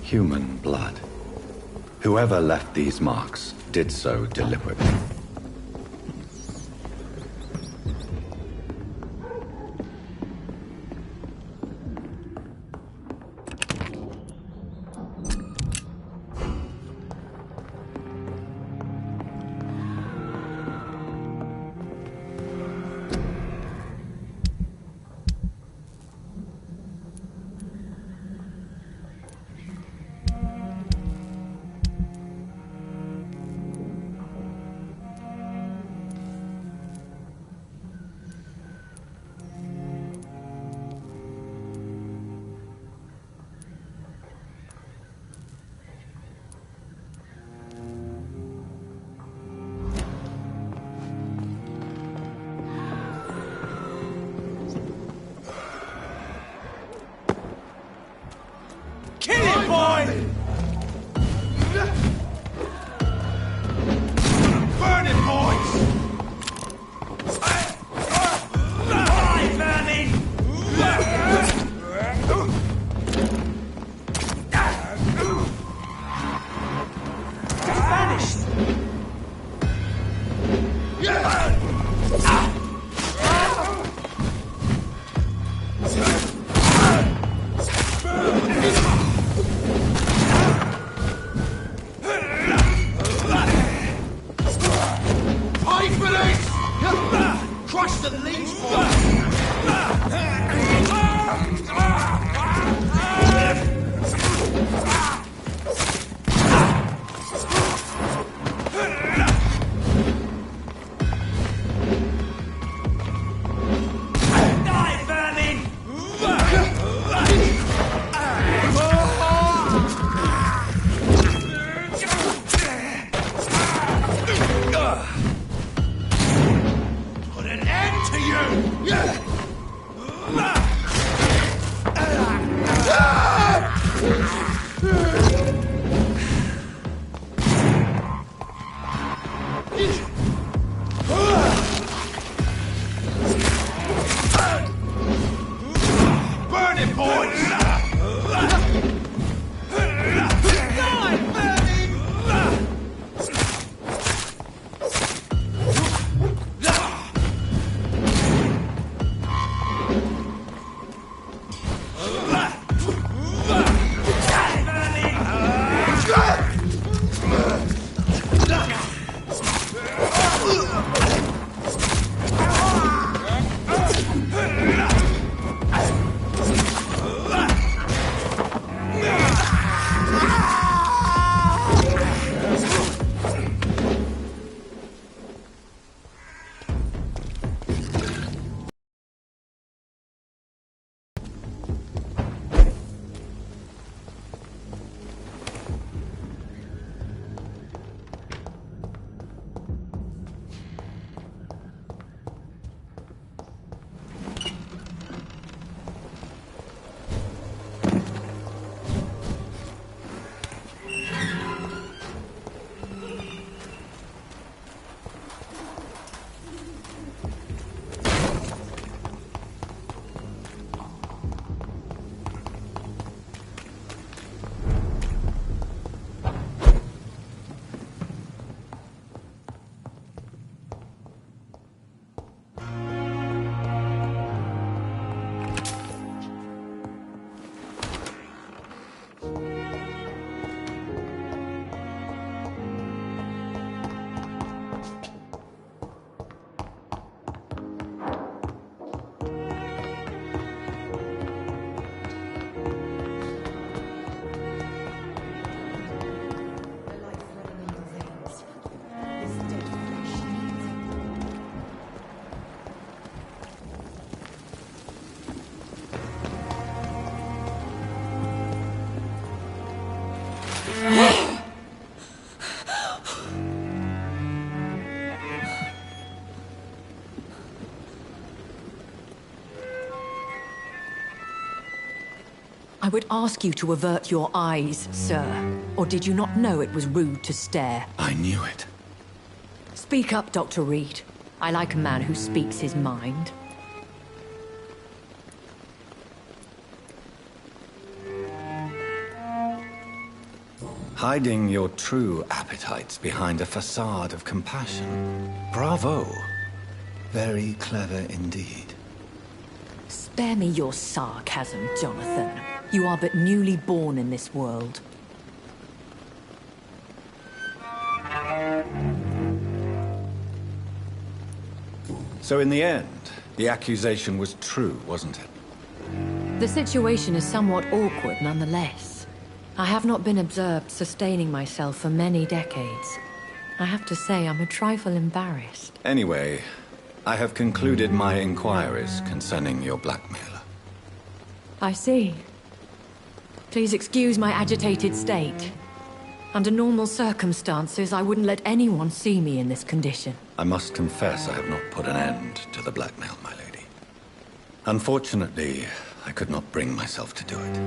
Human blood. Whoever left these marks did so deliberately. I would ask you to avert your eyes, sir. Or did you not know it was rude to stare? I knew it. Speak up, Dr. Reed. I like a man who speaks his mind. Hiding your true appetites behind a facade of compassion. Bravo. Very clever indeed. Spare me your sarcasm, Jonathan. You are but newly born in this world. So in the end, the accusation was true, wasn't it? The situation is somewhat awkward nonetheless. I have not been observed sustaining myself for many decades. I have to say I'm a trifle embarrassed. Anyway, I have concluded my inquiries concerning your blackmailer. I see. Please excuse my agitated state. Under normal circumstances, I wouldn't let anyone see me in this condition. I must confess I have not put an end to the blackmail, my lady. Unfortunately, I could not bring myself to do it.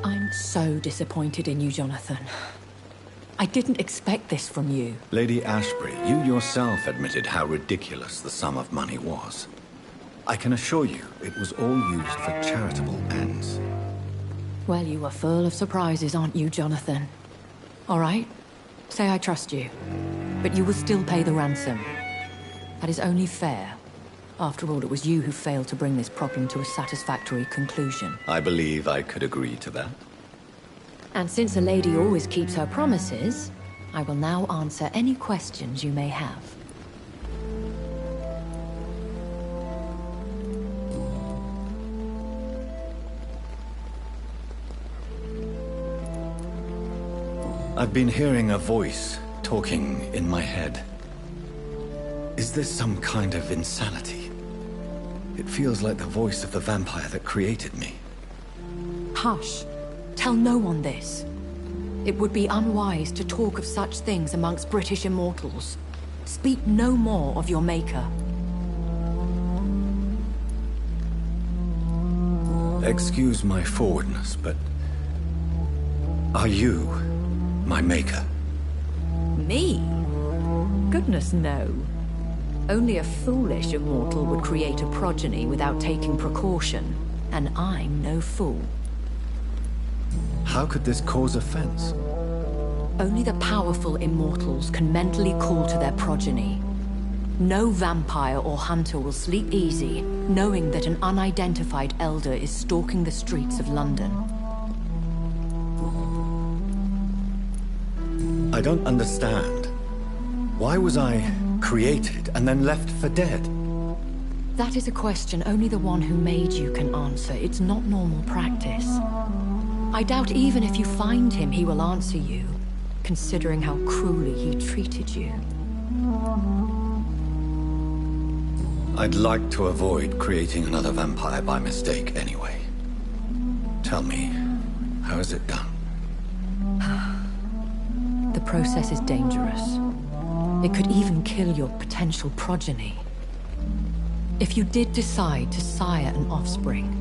I'm so disappointed in you, Jonathan. I didn't expect this from you. Lady Ashbury, you yourself admitted how ridiculous the sum of money was. I can assure you, it was all used for charitable ends. Well, you are full of surprises, aren't you, Jonathan? All right, say I trust you, but you will still pay the ransom. That is only fair. After all, it was you who failed to bring this problem to a satisfactory conclusion. I believe I could agree to that. And since a lady always keeps her promises, I will now answer any questions you may have. I've been hearing a voice talking in my head. Is this some kind of insanity? It feels like the voice of the vampire that created me. Hush. Tell no one this. It would be unwise to talk of such things amongst British immortals. Speak no more of your maker. Excuse my forwardness, but... are you my maker? Me? Goodness, no. Only a foolish immortal would create a progeny without taking precaution, and I'm no fool. How could this cause offense? Only the powerful immortals can mentally call to their progeny. No vampire or hunter will sleep easy, knowing that an unidentified elder is stalking the streets of London. I don't understand. Why was I created and then left for dead? That is a question only the one who made you can answer. It's not normal practice. I doubt even if you find him, he will answer you, considering how cruelly he treated you. I'd like to avoid creating another vampire by mistake anyway. Tell me, how is it done? The process is dangerous. It could even kill your potential progeny. If you did decide to sire an offspring,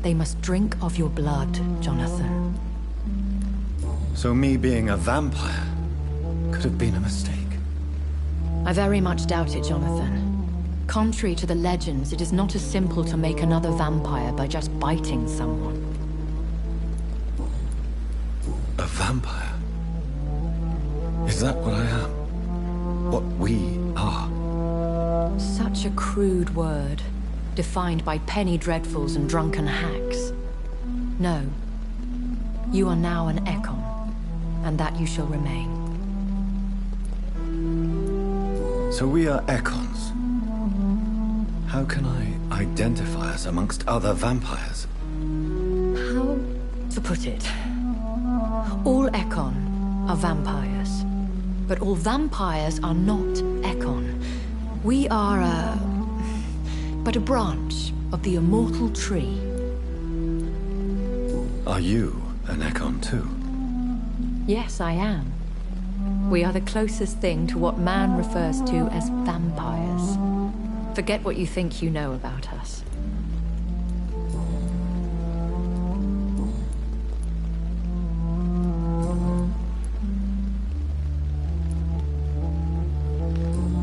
they must drink of your blood, Jonathan. So me being a vampire could have been a mistake. I very much doubt it, Jonathan. Contrary to the legends, it is not as simple to make another vampire by just biting someone. A vampire? Is that what I am? What we are? Such a crude word, defined by penny dreadfuls and drunken hacks. No. You are now an Ekon, and that you shall remain. So we are Ekons. How can I identify us amongst other vampires? How to put it? All Ekon are vampires, but all vampires are not Ekon. We are but a branch of the immortal tree. Are you an Ekon too? Yes, I am. We are the closest thing to what man refers to as vampires. Forget what you think you know about us.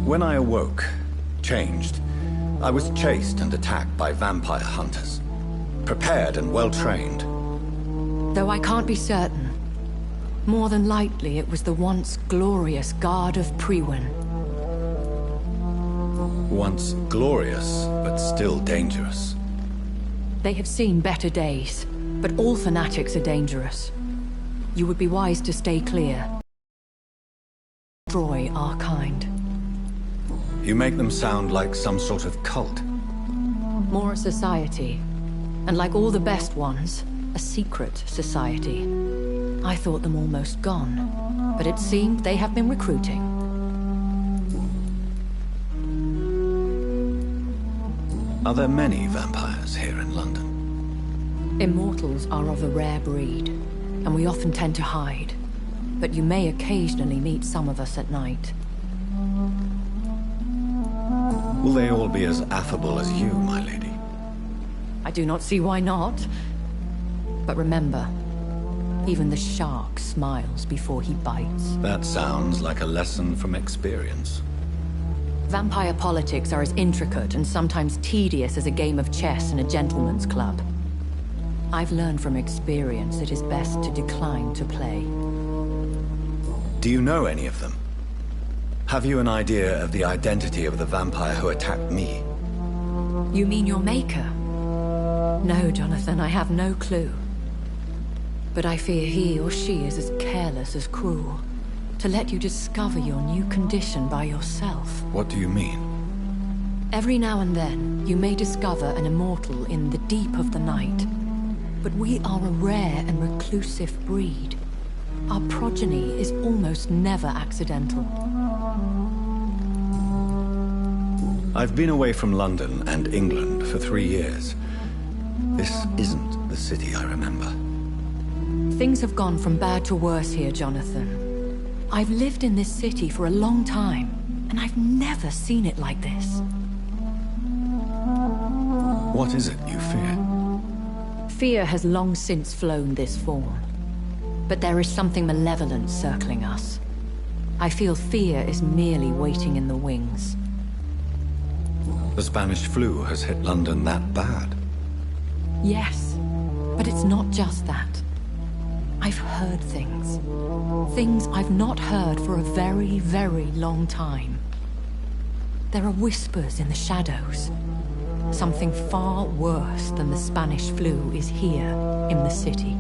When I awoke, changed, I was chased and attacked by vampire hunters. Prepared and well-trained. Though I can't be certain, More than likely, it was the once glorious Guard of Priwen. Once glorious, but still dangerous. They have seen better days, but all fanatics are dangerous. You would be wise to stay clear. Destroy our kind. You make them sound like some sort of cult. More a society. And like all the best ones, a secret society. I thought them almost gone, but it seemed they have been recruiting. Are there many vampires here in London? Immortals are of a rare breed, and we often tend to hide. But you may occasionally meet some of us at night. Will they all be as affable as you, my lady? I do not see why not. But remember, even the shark smiles before he bites. That sounds like a lesson from experience. Vampire politics are as intricate and sometimes tedious as a game of chess in a gentleman's club. I've learned from experience it is best to decline to play. Do you know any of them? Have you an idea of the identity of the vampire who attacked me? You mean your maker? No, Jonathan, I have no clue. But I fear he or she is as careless as cruel. To let you discover your new condition by yourself. What do you mean? Every now and then, you may discover an immortal in the deep of the night. But we are a rare and reclusive breed. Our progeny is almost never accidental. I've been away from London and England for 3 years. This isn't the city I remember. Things have gone from bad to worse here, Jonathan. I've lived in this city for a long time, and I've never seen it like this. What is it you fear? Fear has long since flown this form. But there is something malevolent circling us. I feel fear is merely waiting in the wings. The Spanish flu has hit London that bad. Yes, but it's not just that. I've heard things. Things I've not heard for a very, very long time. There are whispers in the shadows. Something far worse than the Spanish flu is here in the city.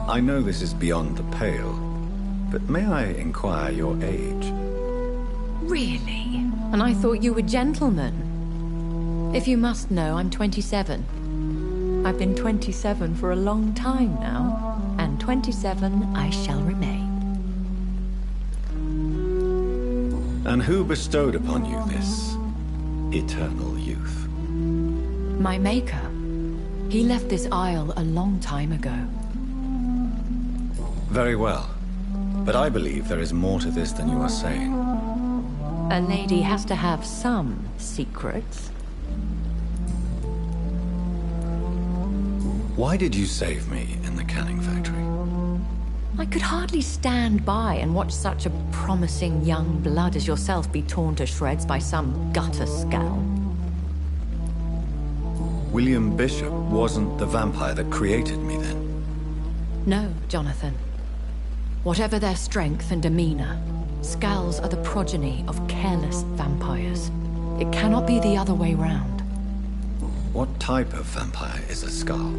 I know this is beyond the pale, but may I inquire your age? Really? And I thought you were gentlemen. If you must know, I'm 27. I've been 27 for a long time now, and 27 I shall remain. And who bestowed upon you this eternal youth? My maker. He left this isle a long time ago. Very well. But I believe there is more to this than you are saying. A lady has to have some secrets. Why did you save me in the canning factory? I could hardly stand by and watch such a promising young blood as yourself be torn to shreds by some gutter scowl. William Bishop wasn't the vampire that created me then? No, Jonathan. Whatever their strength and demeanor, Skulls are the progeny of careless vampires. It cannot be the other way round. What type of vampire is a Skull?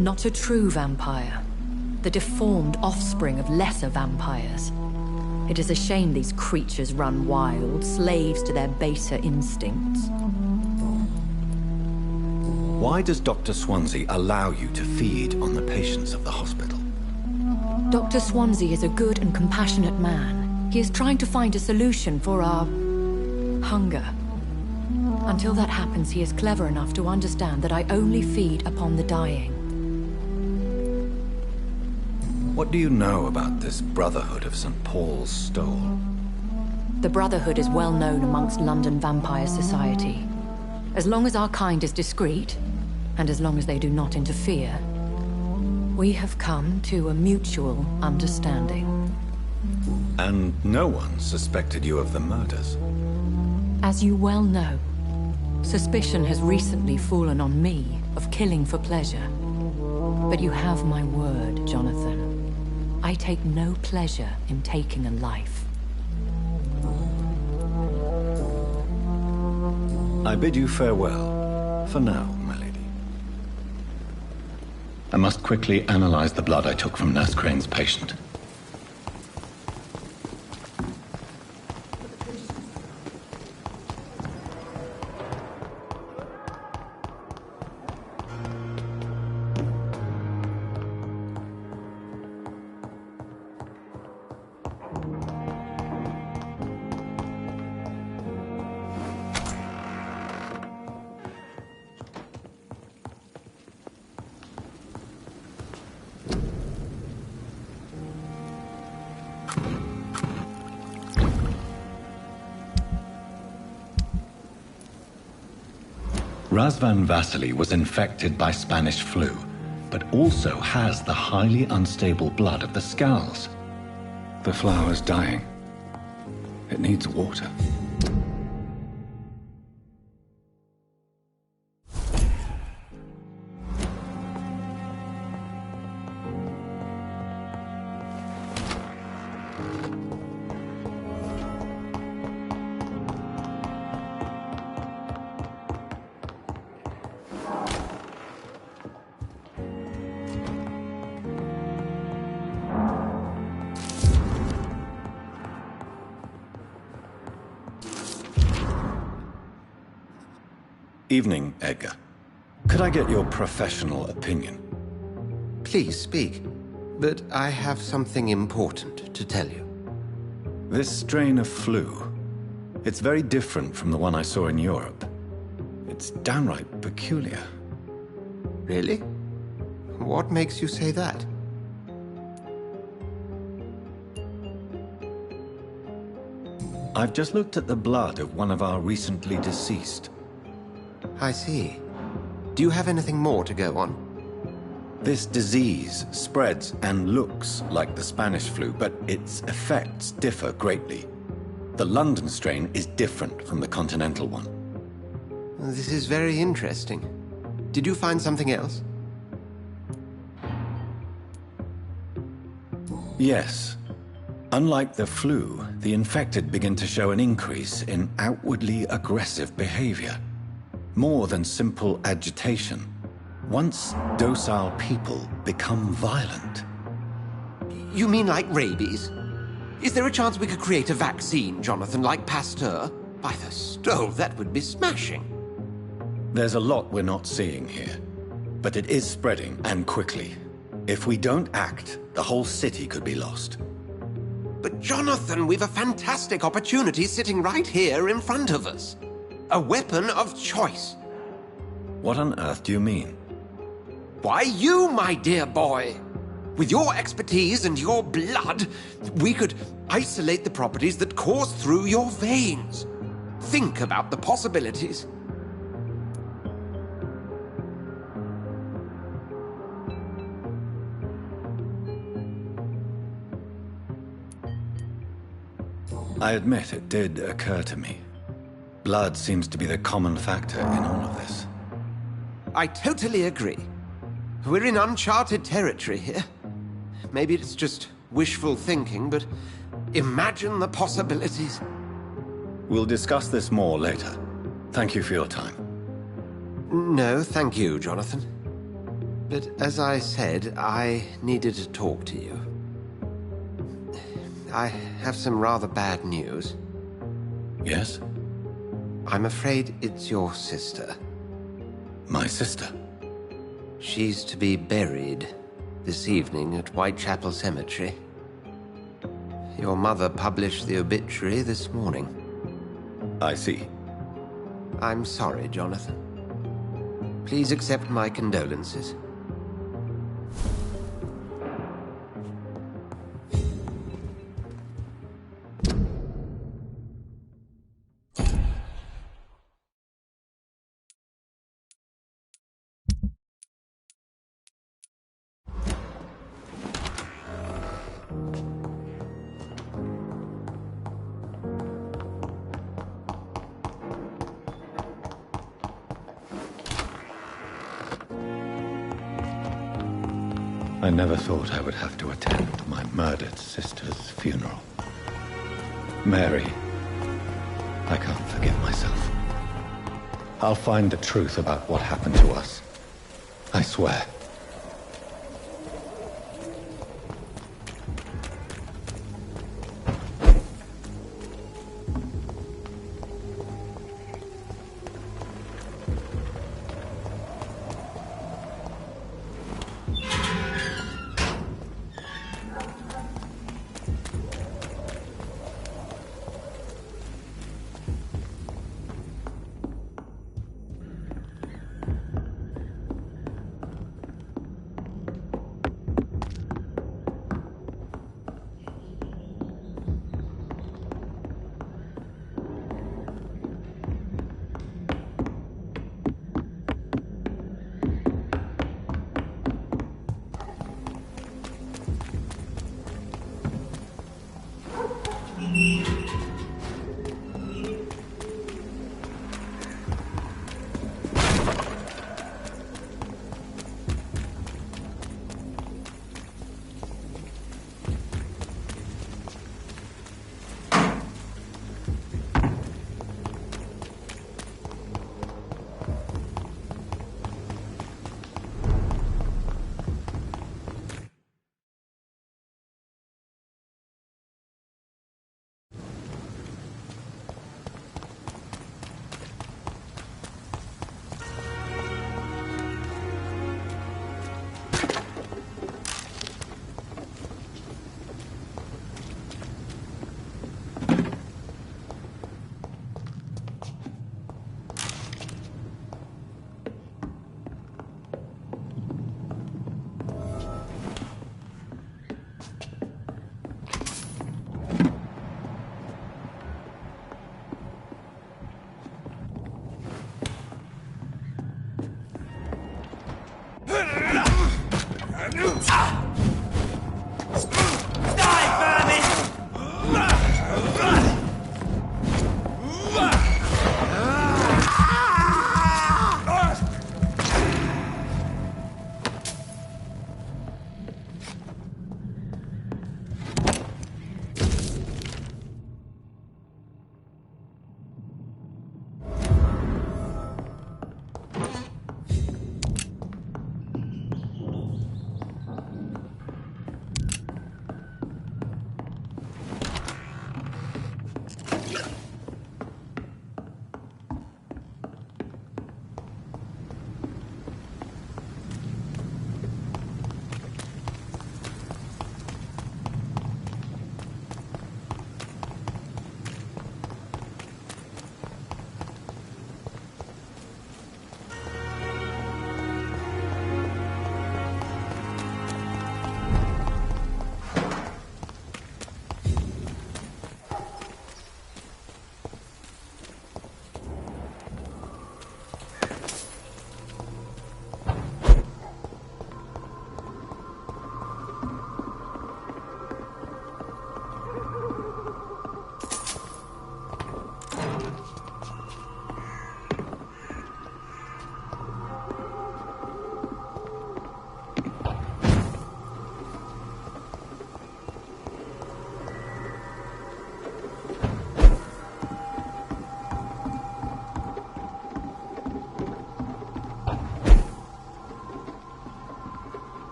Not a true vampire. The deformed offspring of lesser vampires. It is a shame these creatures run wild, slaves to their baser instincts. Why does Dr. Swansea allow you to feed on the patients of the hospital? Dr. Swansea is a good and compassionate man. He is trying to find a solution for our hunger. Until that happens, he is clever enough to understand that I only feed upon the dying. What do you know about this Brotherhood of St. Paul's Stole? The Brotherhood is well known amongst London vampire society. As long as our kind is discreet, and as long as they do not interfere, we have come to a mutual understanding. And no one suspected you of the murders? As you well know, Suspicion has recently fallen on me of killing for pleasure. But you have my word, Jonathan. I take no pleasure in taking a life. I bid you farewell, for now, my lady. I must quickly analyze the blood I took from Nurse Crane's patient. Razvan Vasily was infected by Spanish flu, but also has the highly unstable blood of the Skulls. The flower's dying. It needs water. Evening, Edgar. Could I get your professional opinion? Please speak, but I have something important to tell you. This strain of flu, it's very different from the one I saw in Europe. It's downright peculiar. Really? What makes you say that? I've just looked at the blood of one of our recently deceased. I see. Do you have anything more to go on? This disease spreads and looks like the Spanish flu, but its effects differ greatly. The London strain is different from the continental one. This is very interesting. Did you find something else? Yes. Unlike the flu, the infected begin to show an increase in outwardly aggressive behavior. More than simple agitation. Once docile people become violent. You mean like rabies? Is there a chance we could create a vaccine, Jonathan, like Pasteur? By the stove, that would be smashing. There's a lot we're not seeing here. But it is spreading, and quickly. If we don't act, the whole city could be lost. But Jonathan, we've a fantastic opportunity sitting right here in front of us. A weapon of choice. What on earth do you mean? Why, you, my dear boy. With your expertise and your blood, we could isolate the properties that course through your veins. Think about the possibilities. I admit it did occur to me. Blood seems to be the common factor in all of this. I totally agree. We're in uncharted territory here. Maybe it's just wishful thinking, but imagine the possibilities. We'll discuss this more later. Thank you for your time. No, thank you, Jonathan. But as I said, I needed to talk to you. I have some rather bad news. Yes? I'm afraid it's your sister. My sister? She's to be buried this evening at Whitechapel Cemetery. Your mother published the obituary this morning. I see. I'm sorry, Jonathan. Please accept my condolences. I never thought I would have to attend my murdered sister's funeral. Mary, I can't forgive myself. I'll find the truth about what happened to us. I swear.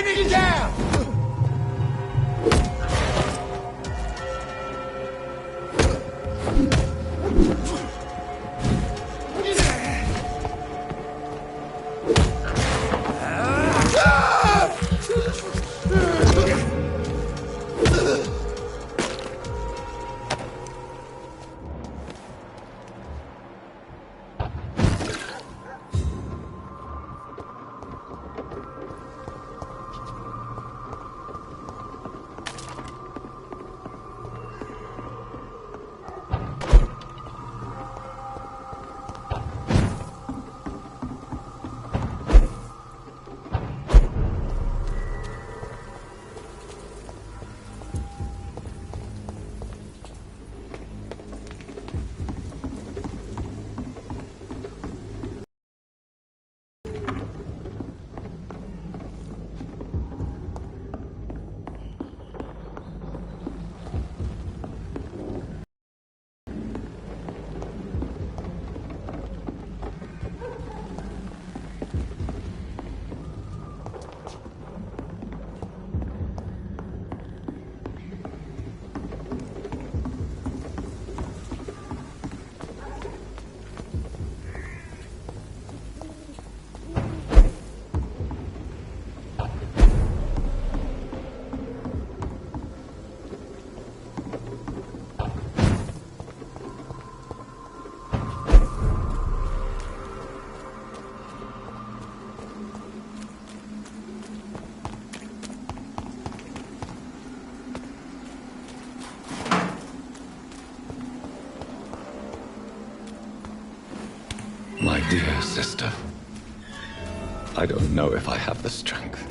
Finish it down! My dear sister, I don't know if I have the strength.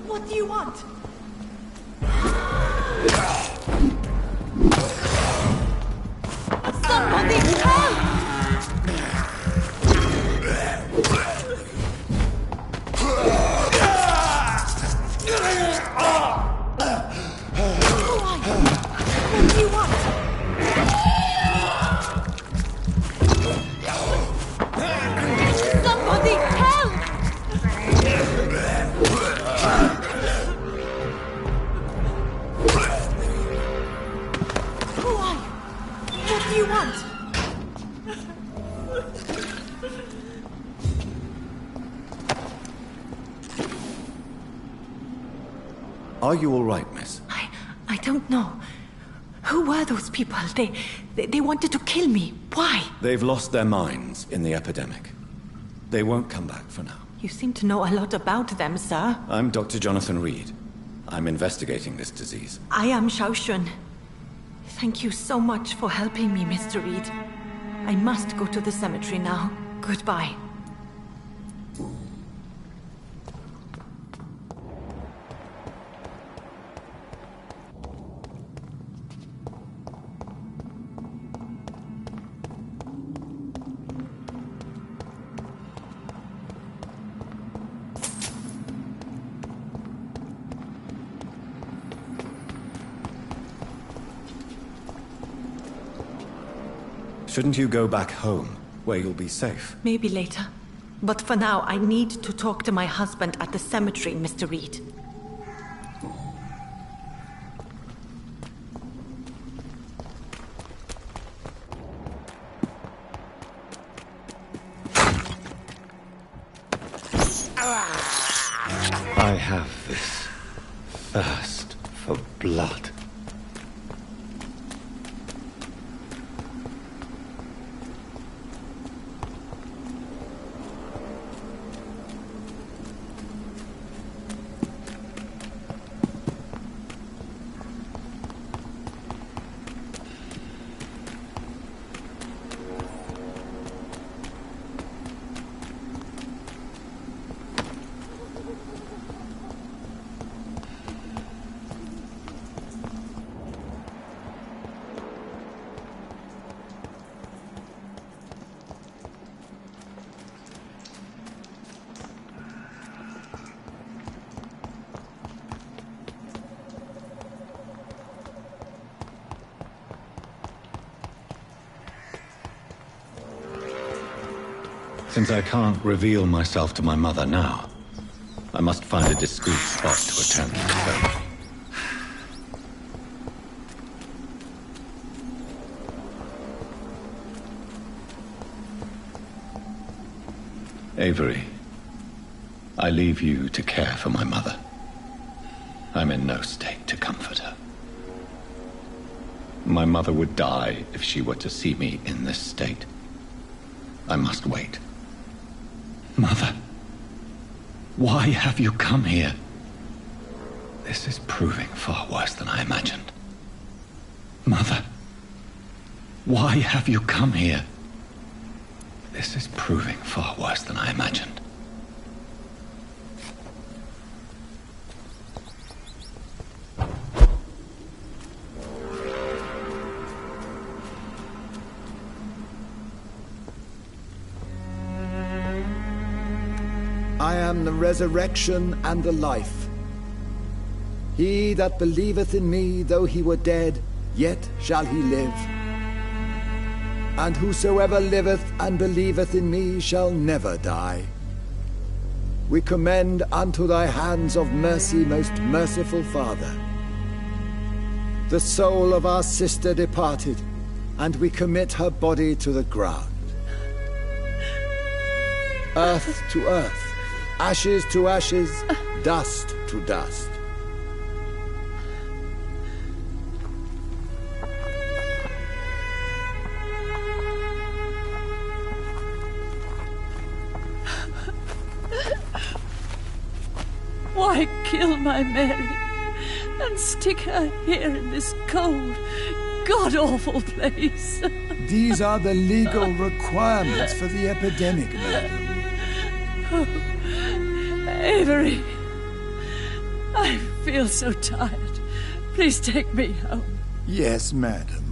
What do you want? Somebody help! What do you want? Somebody help! Are you all right, miss? I don't know. Who were those people? They wanted to kill me. Why? They've lost their minds in the epidemic. They won't come back for now. You seem to know a lot about them, sir. I'm Dr. Jonathan Reed. I'm investigating this disease. I am Xiaoxun. Thank you so much for helping me, Mr. Reed. I must go to the cemetery now. Goodbye. Shouldn't you go back home, where you'll be safe? Maybe later. But for now, I need to talk to my husband at the cemetery, Mr. Reed. I have this thirst for blood. Since I can't reveal myself to my mother now, I must find a discreet spot to attend the ceremony. Avery, I leave you to care for my mother. I'm in no state to comfort her. My mother would die if she were to see me in this state. I must wait. Mother, why have you come here? This is proving far worse than I imagined. Mother, why have you come here? This is proving far worse than I imagined. I am the resurrection and the life. He that believeth in me, though he were dead, yet shall he live. And whosoever liveth and believeth in me shall never die. We commend unto thy hands of mercy, most merciful Father, the soul of our sister departed, and we commit her body to the ground. Earth to earth, ashes to ashes, dust to dust. Why kill my Mary and stick her here in this cold, god-awful place? These are the legal requirements for the epidemic, madam. Avery, I feel so tired. Please take me home. Yes, madam.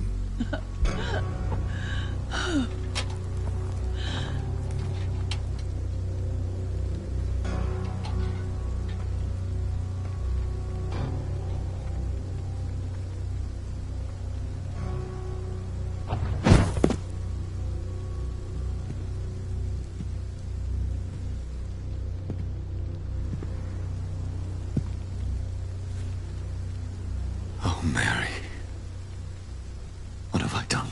Oh, Mary. What have I done?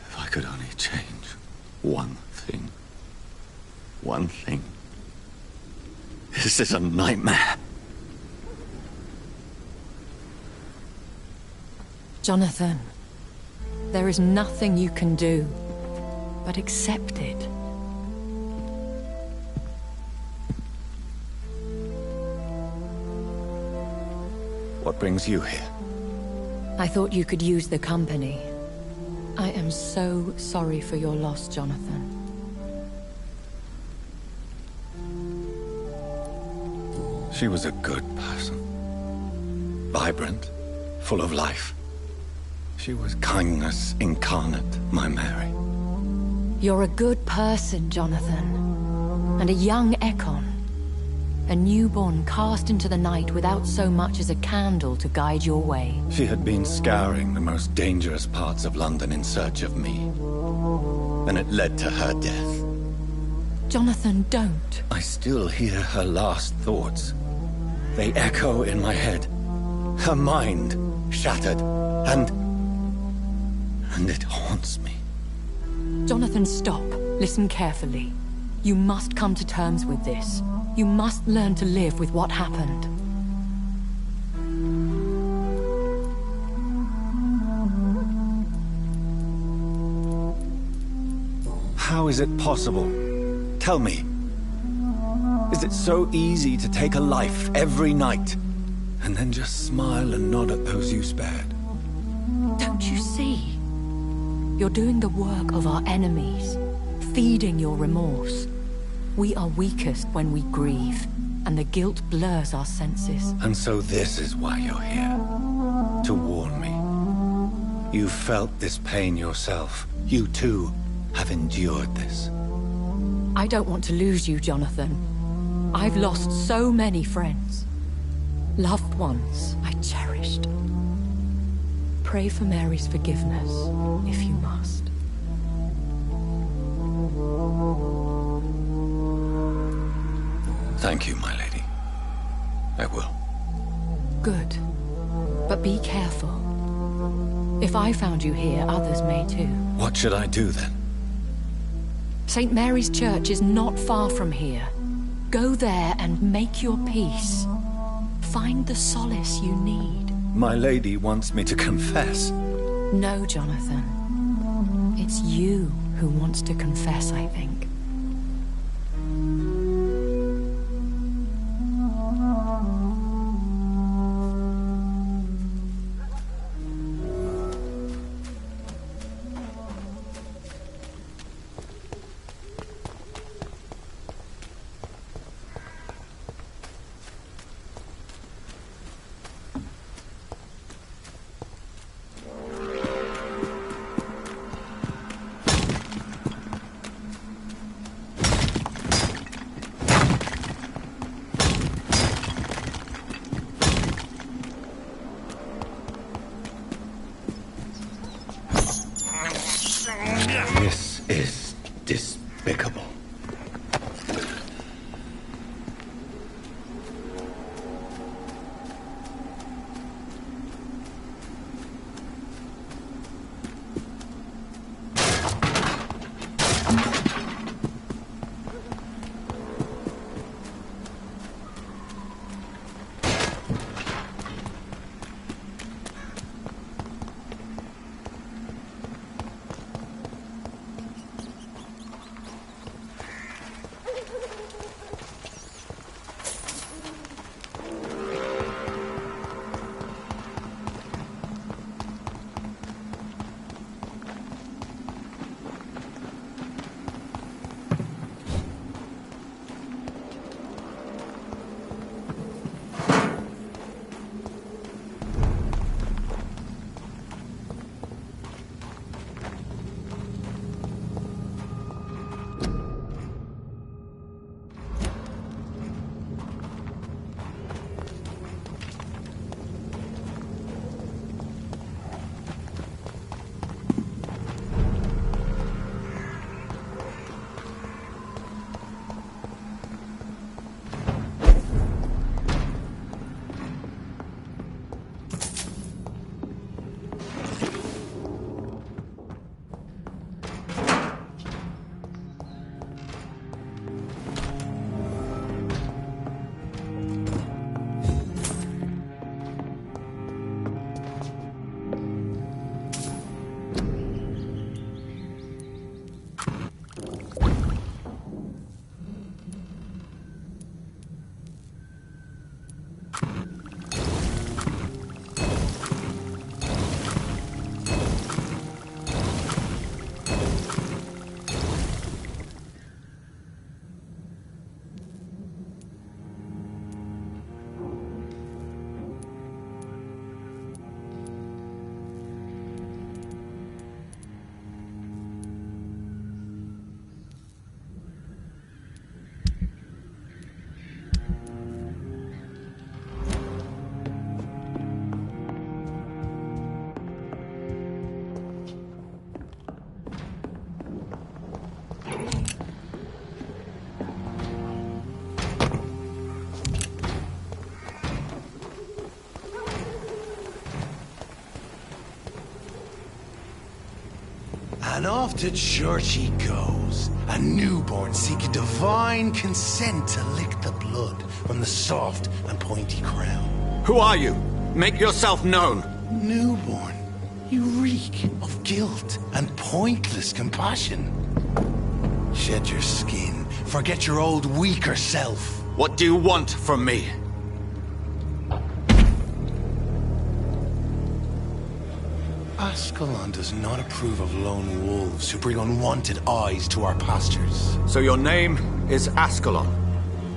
If I could only change one thing. One thing. This is a nightmare. Jonathan, there is nothing you can do but accept it. What brings you here? I thought you could use the company. I am so sorry for your loss, Jonathan. She was a good person. Vibrant, full of life. She was kindness incarnate, my Mary. You're a good person, Jonathan. And a young Ekon. A newborn cast into the night without so much as a candle to guide your way. She had been scouring the most dangerous parts of London in search of me. And it led to her death. Jonathan, don't. I still hear her last thoughts. They echo in my head. Her mind shattered, and it haunts me. Jonathan, stop. Listen carefully. You must come to terms with this. You must learn to live with what happened. How is it possible? Tell me. Is it so easy to take a life every night, and then just smile and nod at those you spared? Don't you see? You're doing the work of our enemies, feeding your remorse. We are weakest when we grieve, and the guilt blurs our senses. And so this is why you're here. To warn me. You felt this pain yourself. You too have endured this. I don't want to lose you, Jonathan. I've lost so many friends. Loved ones I cherished. Pray for Mary's forgiveness, if you must. Thank you, my lady. I will. Good. But be careful. If I found you here, others may too. What should I do then? St. Mary's Church is not far from here. Go there and make your peace. Find the solace you need. My lady wants me to confess. No, Jonathan. It's you who wants to confess, I think. This is despicable. And off to church he goes, a newborn seeking divine consent to lick the blood from the soft and pointy crown. Who are you? Make yourself known. Newborn, you reek of guilt and pointless compassion. Shed your skin, forget your old weaker self. What do you want from me? Ascalon does not approve of lone wolves who bring unwanted eyes to our pastures. So your name is Ascalon?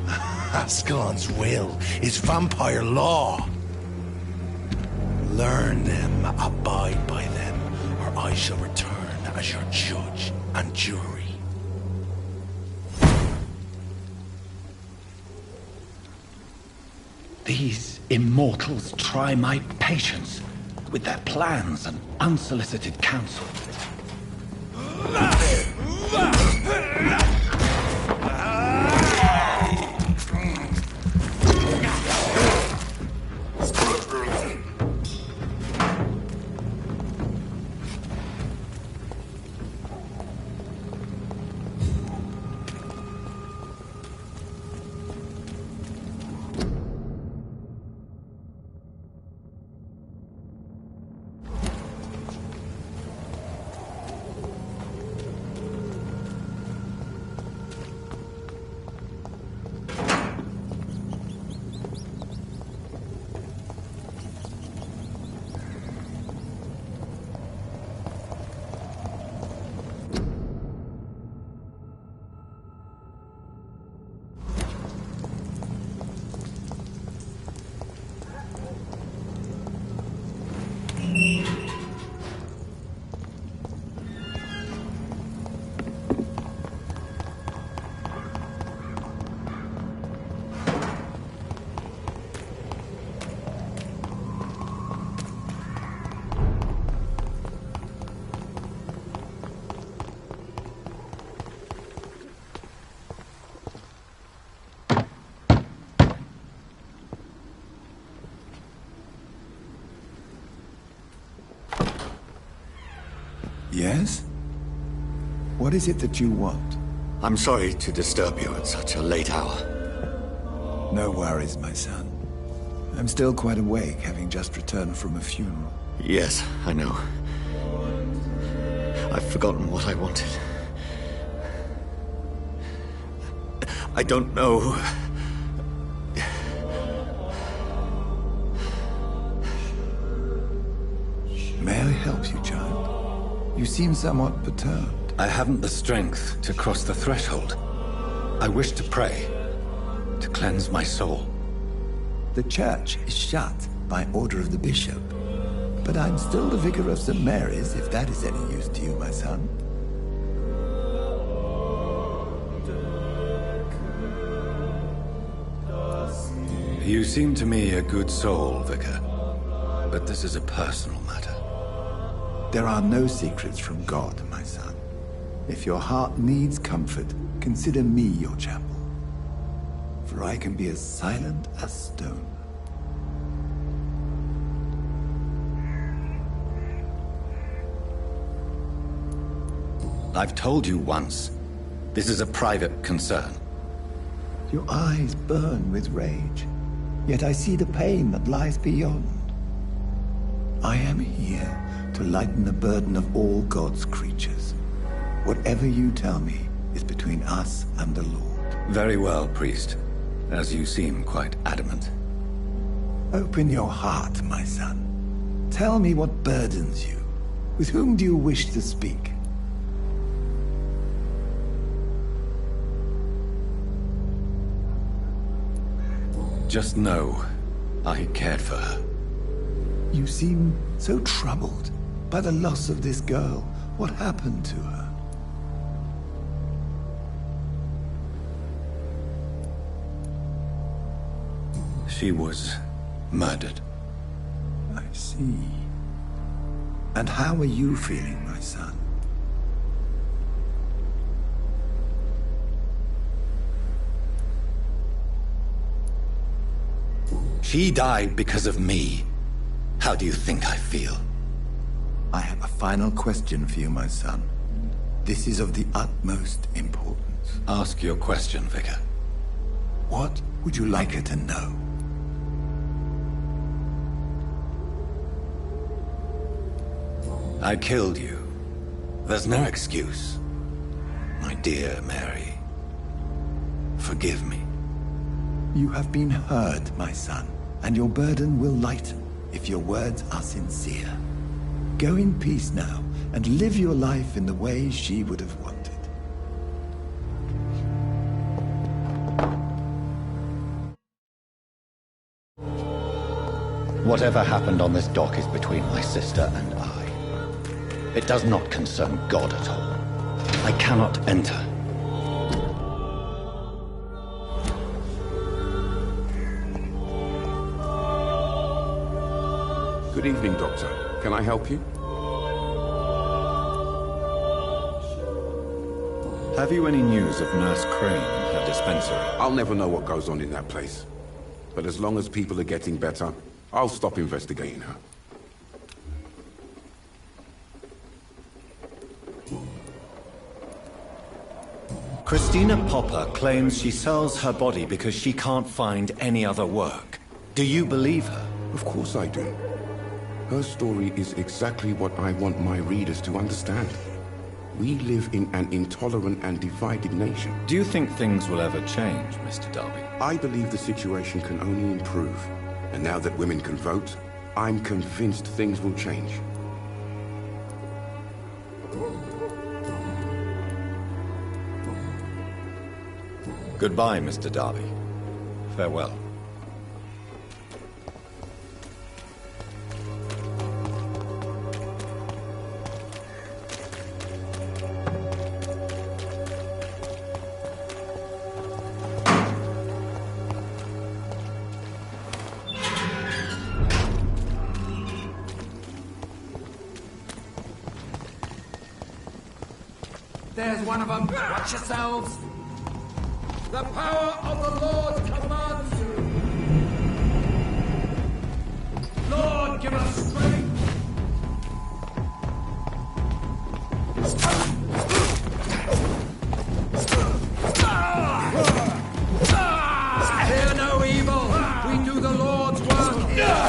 Ascalon's will is vampire law. Learn them, abide by them, or I shall return as your judge and jury. These immortals try my patience with their plans and unsolicited counsel. Yes? What is it that you want? I'm sorry to disturb you at such a late hour. No worries, my son. I'm still quite awake, having just returned from a funeral. Yes, I know. I've forgotten what I wanted. I don't know. May I help you, child? You seem somewhat perturbed. I haven't the strength to cross the threshold. I wish to pray, to cleanse my soul. The church is shut by order of the bishop. But I'm still the vicar of St. Mary's, if that is any use to you, my son. You seem to me a good soul, Vicar. But this is a personal matter. There are no secrets from God, my son. If your heart needs comfort, consider me your chapel. For I can be as silent as stone. I've told you once, this is a private concern. Your eyes burn with rage, yet I see the pain that lies beyond. I am here to lighten the burden of all God's creatures. Whatever you tell me is between us and the Lord. Very well, priest, as you seem quite adamant. Open your heart, my son. Tell me what burdens you. With whom do you wish to speak? Just know, I cared for her. You seem so troubled by the loss of this girl. What happened to her? She was murdered. I see. And how are you feeling, my son? She died because of me. How do you think I feel? I have a final question for you, my son. This is of the utmost importance. Ask your question, Vicar. What would you like her to know? I killed you. There's no excuse. My dear Mary, forgive me. You have been heard, my son, and your burden will lighten if your words are sincere. Go in peace now, and live your life in the way she would have wanted. Whatever happened on this dock is between my sister and I. It does not concern God at all. I cannot enter. Good evening, Doctor. Can I help you? Have you any news of Nurse Crane and her dispensary? I'll never know what goes on in that place. But as long as people are getting better, I'll stop investigating her. Christina Popper claims she sells her body because she can't find any other work. Do you believe her? Of course I do. Her story is exactly what I want my readers to understand. We live in an intolerant and divided nation. Do you think things will ever change, Mr. Darby? I believe the situation can only improve. And now that women can vote, I'm convinced things will change. Goodbye, Mr. Darby. Farewell. There's one of them. Watch yourselves. The power of the Lord commands you. Lord, give us strength. Fear no evil. We do the Lord's work here.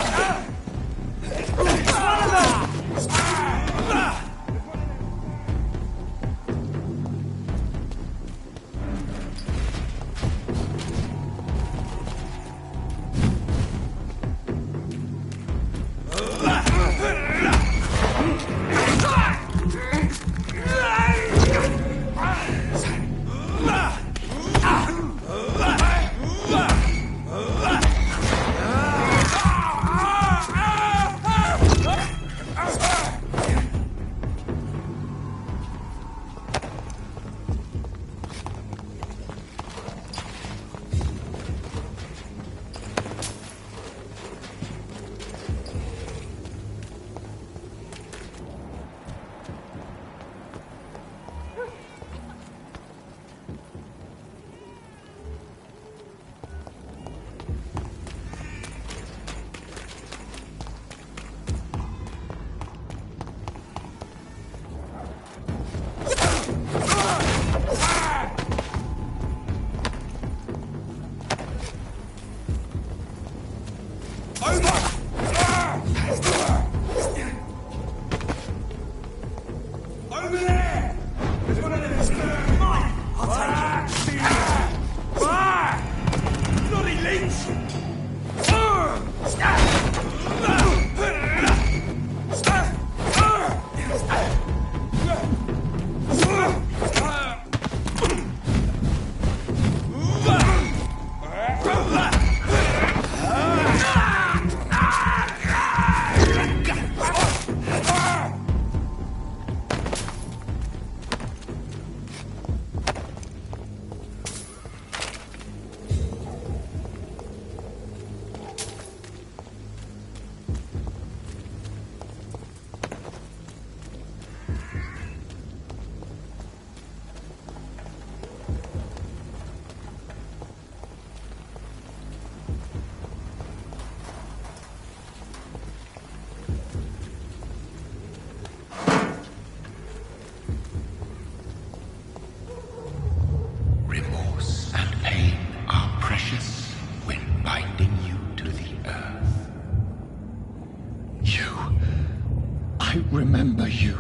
remember you.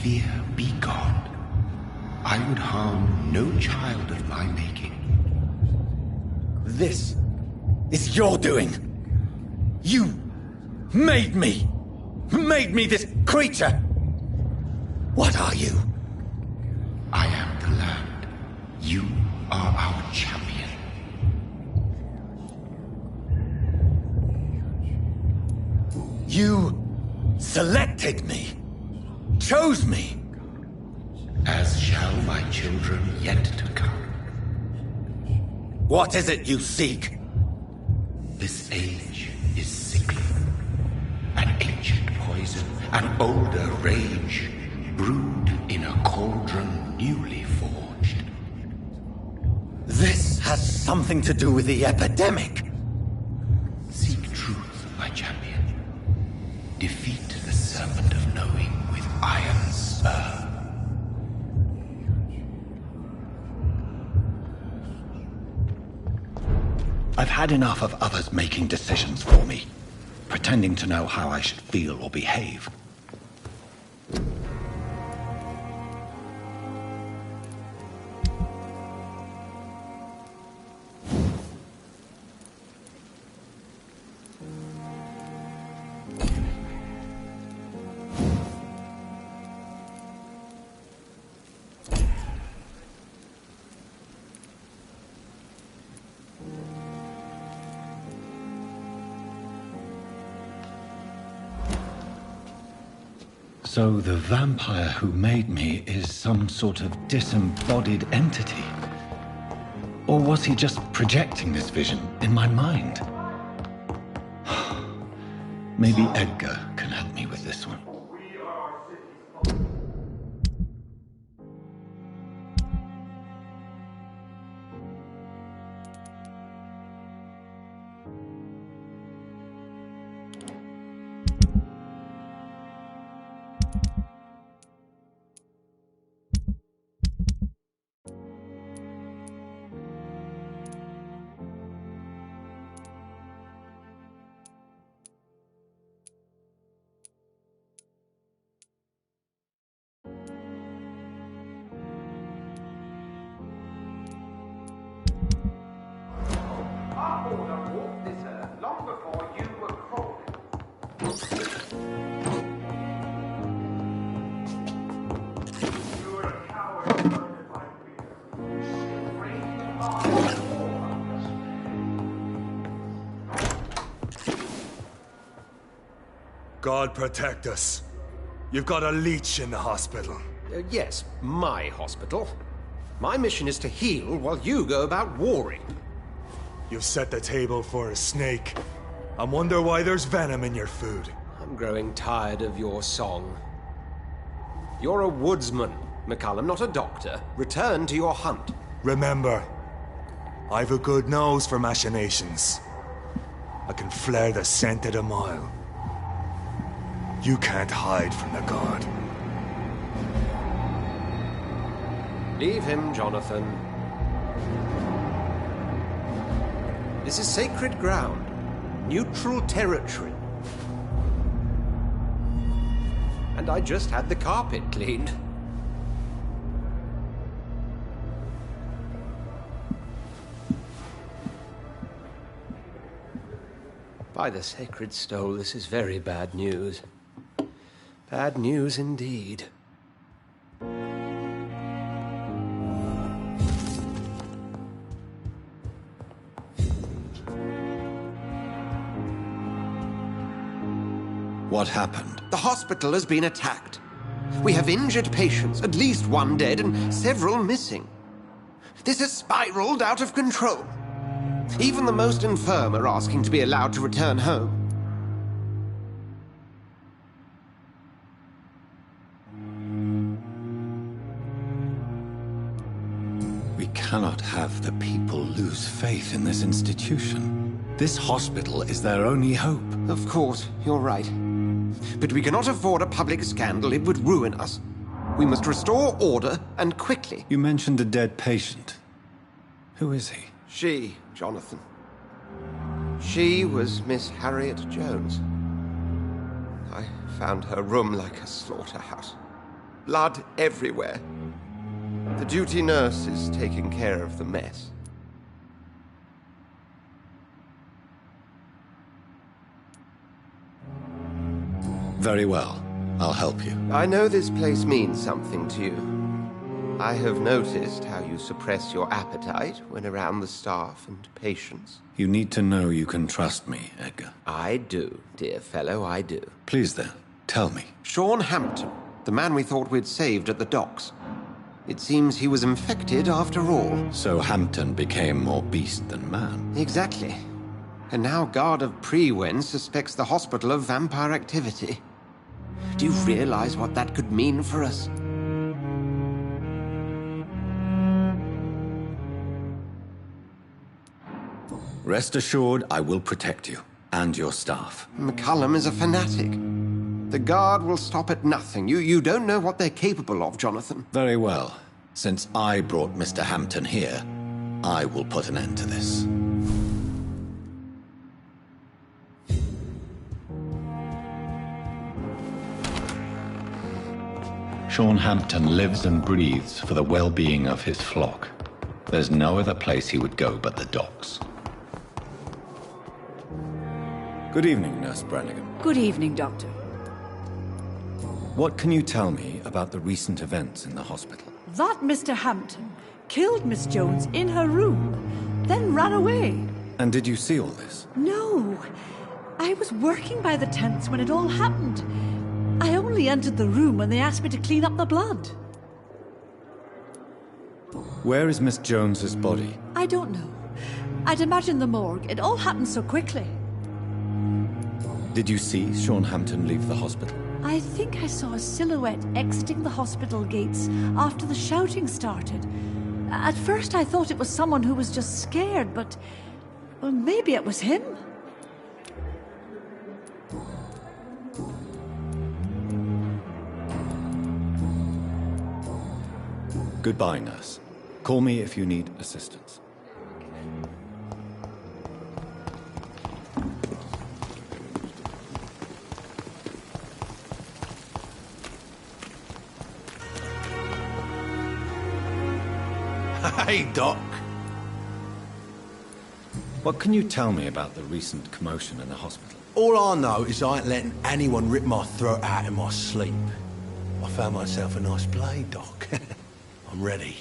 Fear be gone. I would harm no child of my making. This is your doing. You made me. Made me this creature. What are you? I am the land. You are our champion. You selected me. Chose me. As shall my children yet to come. What is it you seek? This age is sickly. An ancient poison, an older rage, brewed in a cauldron newly forged. This has something to do with the epidemic. Seek truth, my champion. Defeat the serpent of knowing with iron spur. I've had enough of others making decisions for me, pretending to know how I should feel or behave. So the vampire who made me is some sort of disembodied entity? Or was he just projecting this vision in my mind? Maybe Edgar can help me with this one. God protect us. You've got a leech in the hospital. Yes, my hospital. My mission is to heal while you go about warring. You've set the table for a snake. I wonder why there's venom in your food. I'm growing tired of your song. You're a woodsman, McCullum, not a doctor. Return to your hunt. Remember, I've a good nose for machinations. I can flare the scent at a mile. You can't hide from the god. Leave him, Jonathan. This is sacred ground. Neutral territory. And I just had the carpet cleaned. By the sacred stole, this is very bad news. Bad news indeed. What happened? The hospital has been attacked. We have injured patients, at least one dead and several missing. This has spiraled out of control. Even the most infirm are asking to be allowed to return home. We cannot have the people lose faith in this institution. This hospital is their only hope. Of course, you're right. But we cannot afford a public scandal. It would ruin us. We must restore order, and quickly. You mentioned a dead patient. Who is he? She, Jonathan. She was Miss Harriet Jones. I found her room like a slaughterhouse. Blood everywhere. The duty nurse is taking care of the mess. Very well. I'll help you. I know this place means something to you. I have noticed how you suppress your appetite when around the staff and patients. You need to know you can trust me, Edgar. I do, dear fellow, I do. Please then, tell me. Sean Hampton, the man we thought we'd saved at the docks. It seems he was infected after all. So Hampton became more beast than man. Exactly. And now Guard of Prewen suspects the hospital of vampire activity. Do you realize what that could mean for us? Rest assured, I will protect you and your staff. McCullum is a fanatic. The Guard will stop at nothing. You don't know what they're capable of, Jonathan. Very well. Since I brought Mr. Hampton here, I will put an end to this. Sean Hampton lives and breathes for the well-being of his flock. There's no other place he would go but the docks. Good evening, Nurse Brannigan. Good evening, Doctor. What can you tell me about the recent events in the hospital? That Mr. Hampton killed Miss Jones in her room, then ran away. And did you see all this? No. I was working by the tents when it all happened. I only entered the room when they asked me to clean up the blood. Where is Miss Jones's body? I don't know. I'd imagine the morgue. It all happened so quickly. Did you see Sean Hampton leave the hospital? I think I saw a silhouette exiting the hospital gates after the shouting started. At first I thought it was someone who was just scared, but... well, maybe it was him. Goodbye, nurse. Call me if you need assistance. Hey, Doc. What can you tell me about the recent commotion in the hospital? All I know is I ain't letting anyone rip my throat out in my sleep. I found myself a nice blade, Doc. I'm ready.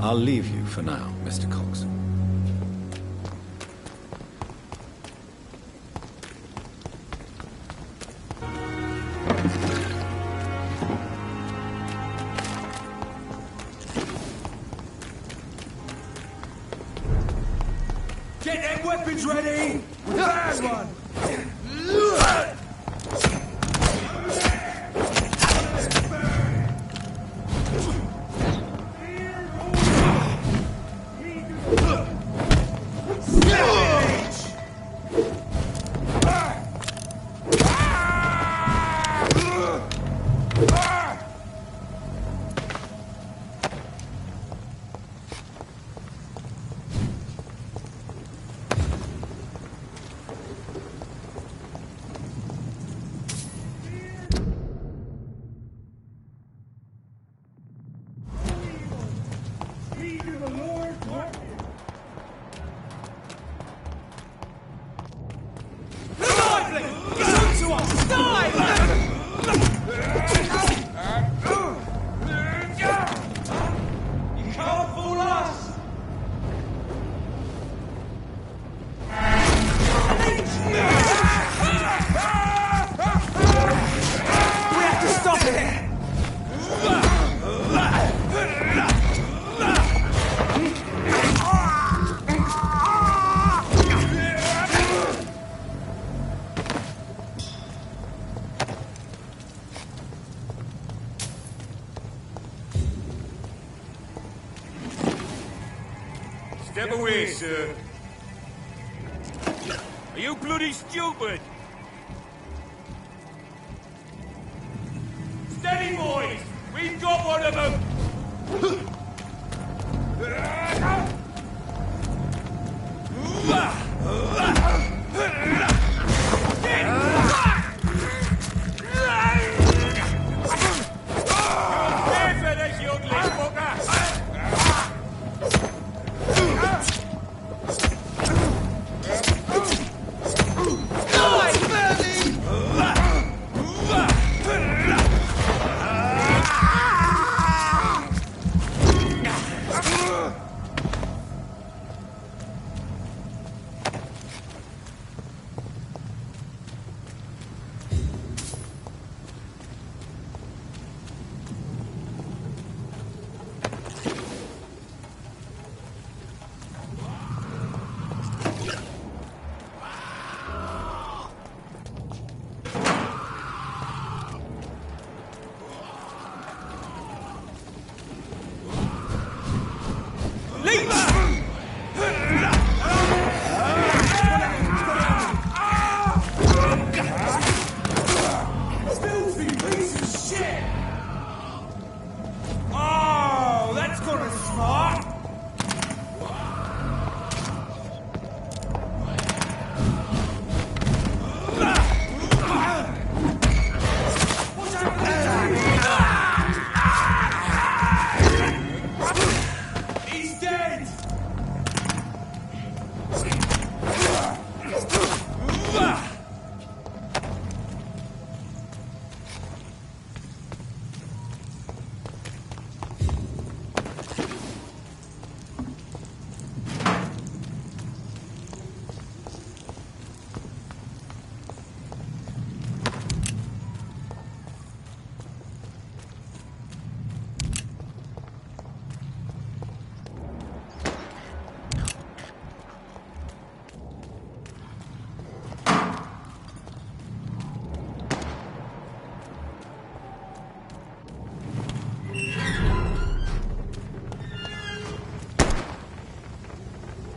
I'll leave you for now, Mr. Cox. Get them weapons ready! Bad one! Step away, sir. Are you bloody stupid? We've got one of them!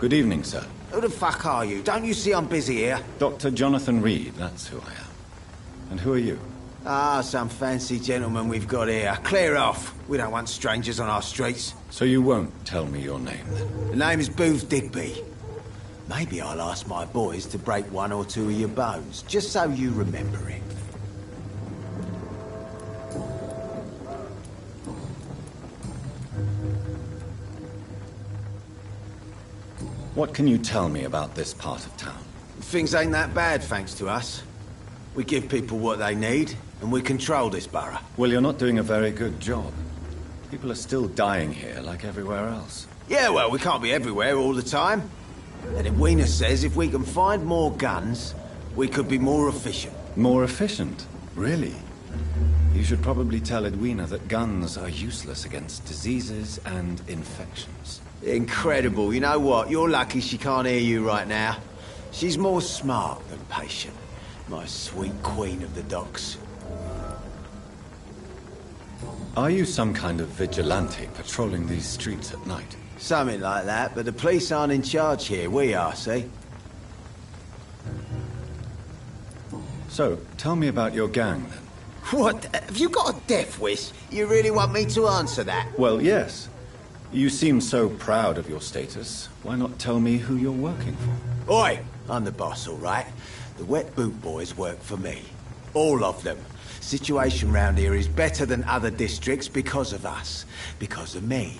Good evening, sir. Who the fuck are you? Don't you see I'm busy here? Dr. Jonathan Reed, that's who I am. And who are you? Ah, some fancy gentleman we've got here. Clear off. We don't want strangers on our streets. So you won't tell me your name, then? The name is Booth Digby. Maybe I'll ask my boys to break one or two of your bones, just so you remember it. What can you tell me about this part of town? Things ain't that bad, thanks to us. We give people what they need, and we control this borough. Well, you're not doing a very good job. People are still dying here, like everywhere else. Yeah, well, we can't be everywhere all the time. And Edwina says if we can find more guns, we could be more efficient. More efficient? Really? You should probably tell Edwina that guns are useless against diseases and infections. Incredible. You know what? You're lucky she can't hear you right now. She's more smart than patient. My sweet queen of the docks. Are you some kind of vigilante patrolling these streets at night? Something like that, but the police aren't in charge here. We are, see? So, tell me about your gang, then. What? Have you got a death wish? You really want me to answer that? Well, yes. You seem so proud of your status. Why not tell me who you're working for? Oi! I'm the boss, all right? The Wet Boot Boys work for me. All of them. Situation round here is better than other districts because of us. Because of me.